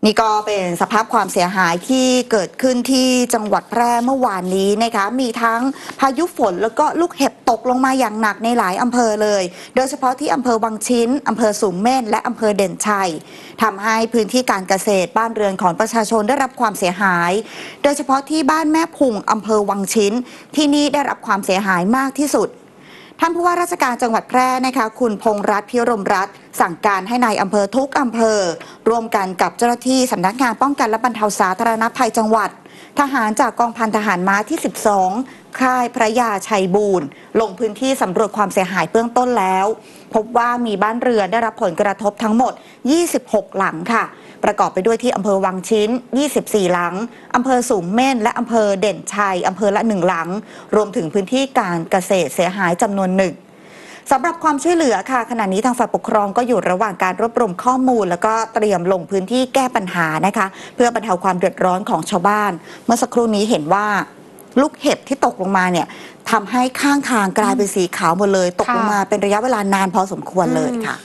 นี่ก็เป็นสภาพความเสียหายที่เกิดขึ้นที่จังหวัดแพร่เมื่อวานนี้นะคะมีทั้งพายุฝนแล้วก็ลูกเห็บตกลงมาอย่างหนักในหลายอำเภอเลยโดยเฉพาะที่อำเภอวังชิ้นอำเภอสูงเม่นและอำเภอเด่นชัยทำให้พื้นที่การเกษตรบ้านเรือนของประชาชนได้รับความเสียหายโดยเฉพาะที่บ้านแม่พุงอำเภอวังชิ้นที่นี่ได้รับความเสียหายมากที่สุดท่านผู้ว่าราชการจังหวัดแพร่นะคะคุณพงษ์รัตน์พิรมรัตน์สั่งการให้นายอำเภอทุกอำเภอร่วมกันกับเจ้าหน้าที่สำนักงานป้องกันและบรรเทาสาธารณภัยจังหวัดทหารจากกองพันทหารม้าที่ 12 ค่ายพระยาชัยบูรณ์ลงพื้นที่สำรวจความเสียหายเบื้องต้นแล้วพบว่ามีบ้านเรือนได้รับผลกระทบทั้งหมด 26 หลังค่ะประกอบไปด้วยที่อำเภอวังชิ้น 24 หลังอำเภอสูงเม่นและอำเภอเด่นชัยอำเภอละ 1 หลังรวมถึงพื้นที่การเกษตรเสียหายจำนวนหนึ่งสำหรับความช่วยเหลือค่ะขณะนี้ทางฝ่ายปกครองก็อยู่ระหว่างการรวบรวมข้อมูลแล้วก็เตรียมลงพื้นที่แก้ปัญหานะคะเพื่อบรรเทาความเดือดร้อนของชาวบ้านเมื่อสักครู่นี้เห็นว่าลูกเห็บที่ตกลงมาเนี่ยทำให้ข้างทางกลายเป็นสีขาวหมดเลยตกลงมาเป็นระยะเวลานานพอสมควรเลยค่ะ